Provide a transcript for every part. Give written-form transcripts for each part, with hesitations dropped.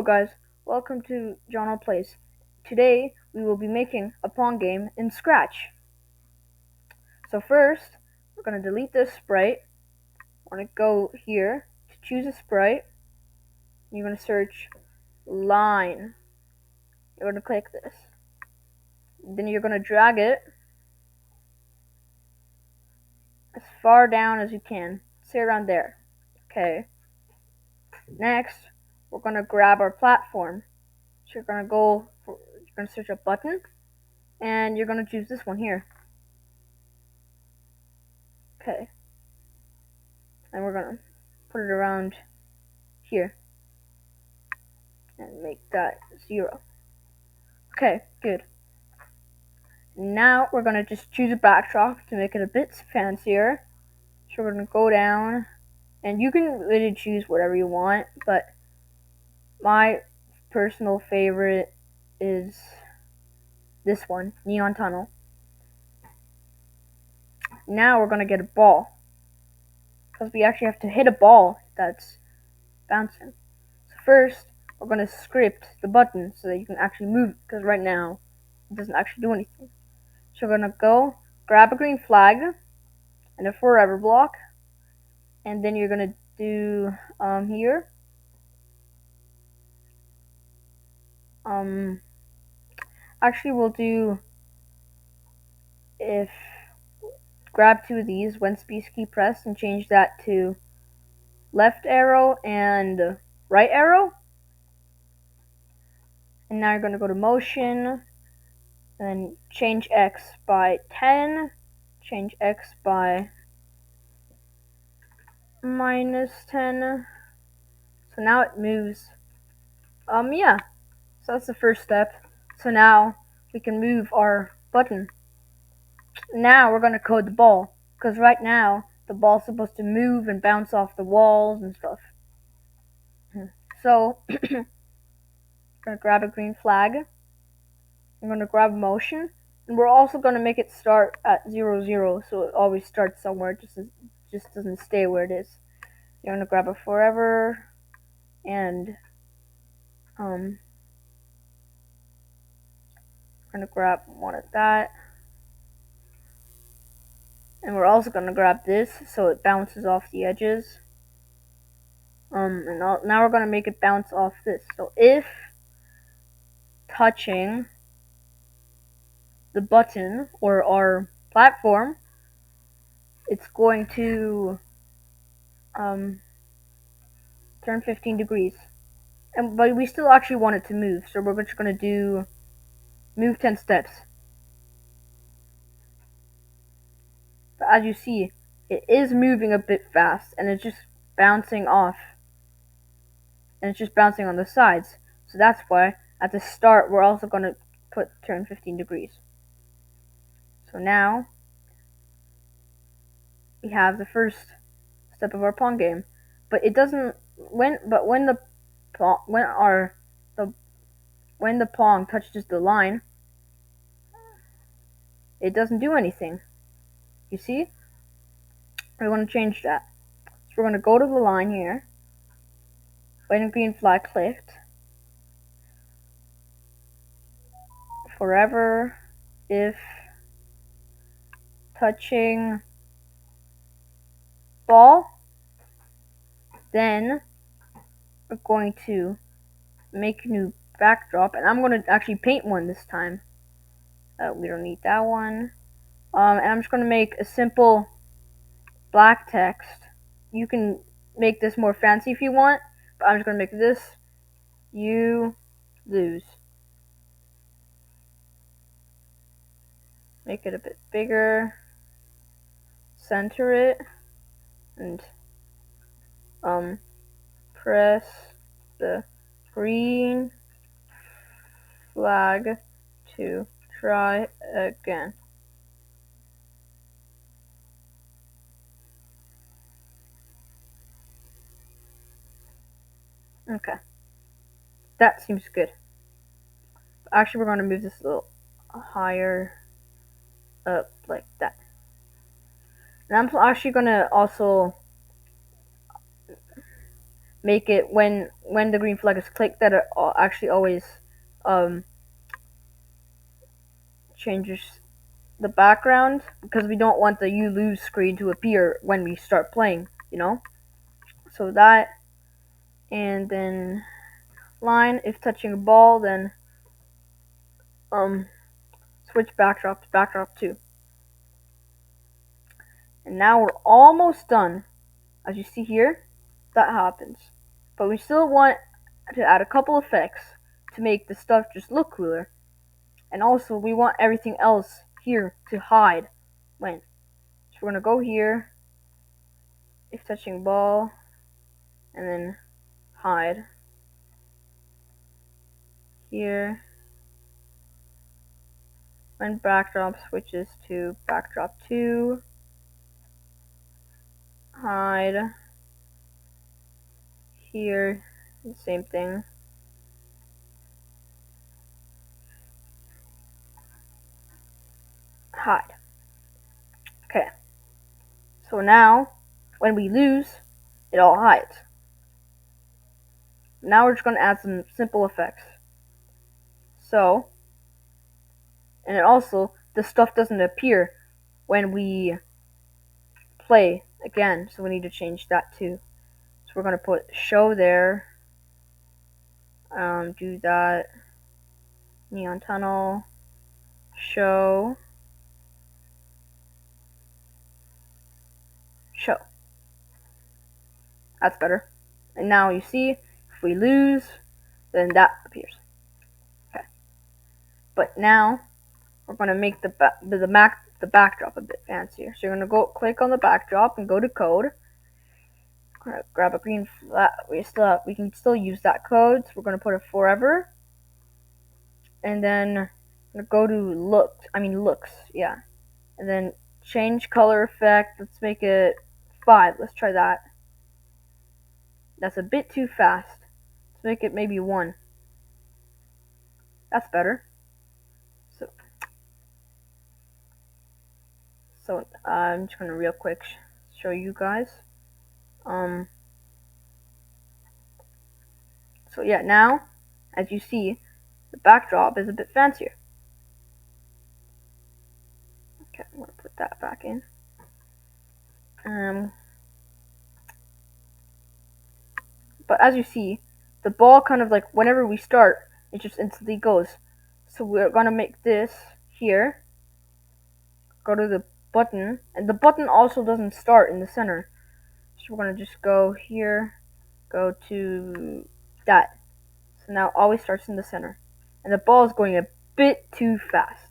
guys, welcome to Jono Plays. Today we will be making a Pong game in Scratch. So first, we're going to delete this sprite. We're going to go here to choose a sprite. You're going to search line. You're going to click this. Then you're going to drag it as far down as you can. Say around there. Okay. Next, we're going to grab our platform. So you're going to search a button, and you're going to choose this one here. Okay. And we're going to put it around here and make that 0. Okay, good. Now we're going to just choose a backdrop to make it a bit fancier. So we're going to go down, and you can really choose whatever you want, but my personal favorite is this one, Neon Tunnel. Now we're going to get a ball, because we actually have to hit a ball that's bouncing. So first, we're going to script the button so that you can actually move it, because right now it doesn't actually do anything. So we're going to go grab a green flag and a forever block, and then you're going to do here actually we'll do if grab 2 of these when space key pressed and change that to left arrow and right arrow. And now you're going to go to motion and change X by 10, change X by -10. So now it moves. Yeah. So that's the first step. So now we can move our button. Now we're going to code the ball, because right now the ball's supposed to move and bounce off the walls and stuff. So I'm going to grab a green flag. I'm going to grab motion, and we're also going to make it start at 0, 0, so it always starts somewhere, just doesn't stay where it is. You're going to grab a forever, and I'm going to grab one of that. And we're also going to grab this so it bounces off the edges. And now we're going to make it bounce off this. So if touching the button or our platform, it's going to turn 15 degrees. But we still actually want it to move, so we're just going to do move 10 steps. But as you see, it is moving a bit fast, and it's just bouncing off. And it's just bouncing on the sides. So that's why at the start we're also going to put turn 15 degrees. So now we have the first step of our Pong game. But it doesn't when the Pong touches the line, it doesn't do anything. You see? We want to change that. So we're going to go to the line here. White and green flag clicked. Forever if touching ball, then we're going to make a new backdrop, and I'm going to actually paint one this time. We don't need that one. And I'm just going to make a simple black text. You can make this more fancy if you want, but I'm just going to make this you lose. Make it a bit bigger, center it, and press the green flag to try again. Okay, that seems good. Actually, we're going to move this a little higher up like that. And I'm actually going to also make it when the green flag is clicked that it actually always changes the background, because we don't want the you lose screen to appear when we start playing, you know? So that, and then line, if touching a ball, then switch backdrop to backdrop 2. And now we're almost done. As you see here, that happens. But we still want to add a couple effects to make the stuff just look cooler. And also, we want everything else here to hide when. So we're going to go here, if touching ball, and then hide. Here, when backdrop switches to backdrop 2, hide. Here, the same thing. Hide. Okay. So now, when we lose, it all hides. Now we're just going to add some simple effects. So, and it also, the stuff doesn't appear when we play again, so we need to change that too. So we're going to put show there, do that, neon tunnel, show, show. That's better. And now you see, if we lose, then that appears. Okay. But now we're going to make the backdrop a bit fancier. So you're going to go click on the backdrop and go to code. We're going to grab a green flat. We can still use that code. So we're going to put a forever. And then go to looks, yeah. And then change color effect. Let's make it 5. Let's try that. That's a bit too fast. Let's make it maybe 1. That's better. So I'm just gonna real quick show you guys. So yeah, now as you see, the backdrop is a bit fancier. Okay, I'm gonna put that back in. But as you see, the ball kind of like whenever we start, it just instantly goes. So we're gonna make this here. Go to the button, and the button also doesn't start in the center. So we're gonna just go here, go to that. So now it always starts in the center. And the ball is going a bit too fast.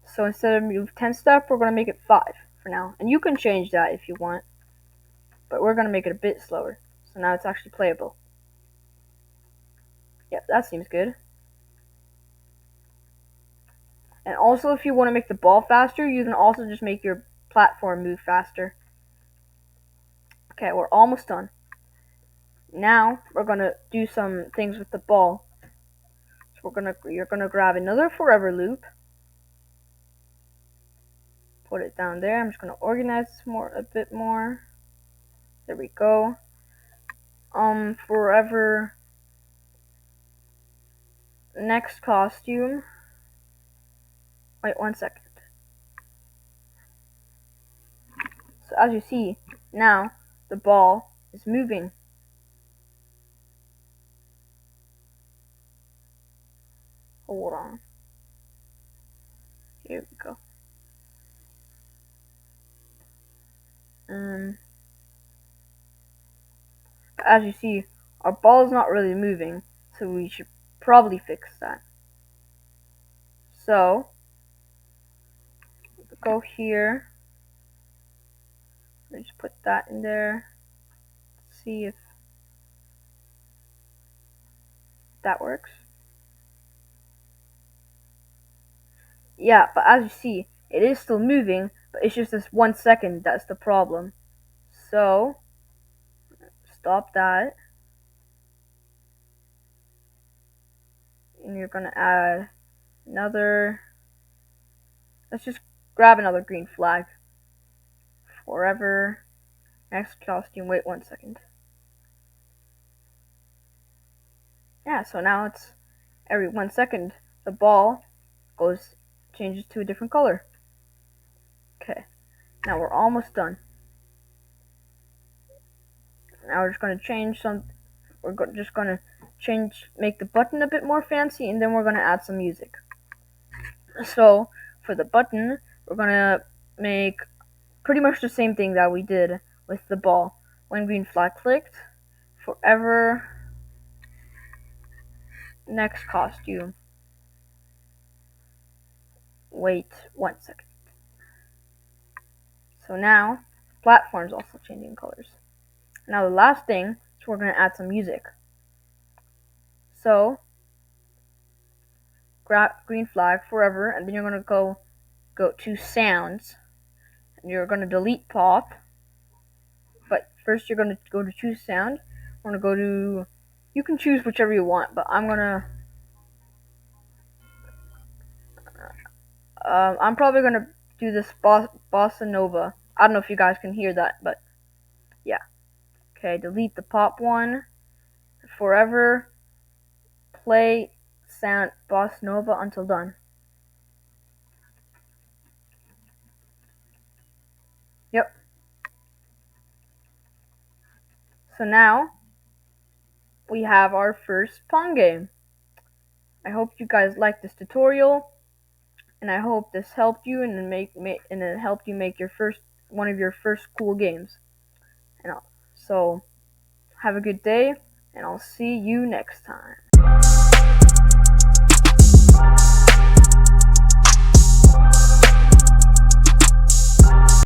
So instead of move 10 step, we're going to make it 5 for now. And you can change that if you want. But we're going to make it a bit slower. So now it's actually playable. Yep, that seems good. And also, if you want to make the ball faster, you can also just make your platform move faster. Okay, we're almost done. Now, we're going to do some things with the ball. So you're going to grab another forever loop. Put it down there. I'm just going to organize this a bit more. There we go. Forever next costume. Wait 1 second. So as you see, now the ball is moving. Hold on. Here we go. As you see, our ball is not really moving, so we should probably fix that. So, go here. Let's just put that in there. See if that works. Yeah, but as you see, it is still moving, but it's just this 1 second that's the problem. So, stop that. And you're gonna add another. Let's just grab another green flag. Forever. Next costume. Wait 1 second. Yeah, so now it's every 1 second the ball goes changes to a different color. Okay, now we're almost done. Now we're just gonna change some. Just gonna make the button a bit more fancy, and then we're gonna add some music. So for the button, we're gonna make pretty much the same thing that we did with the ball. When green flag clicked, forever next costume. Wait 1 second. So now the platform's also changing colors. Now the last thing is we're gonna add some music. So grab green flag forever, and then you're gonna go to sounds, and you're gonna delete pop. But first you're gonna go to choose sound. I'm gonna go to. You can choose whichever you want, but I'm gonna. I'm probably gonna do this bossa nova. I don't know if you guys can hear that, but yeah. Okay, delete the pop one. Forever play sound bossa nova until done. Yep. So now we have our first pong game. I hope you guys liked this tutorial, and I hope this helped you and it helped you make your first one of your first cool games. And so have a good day, and I'll see you next time.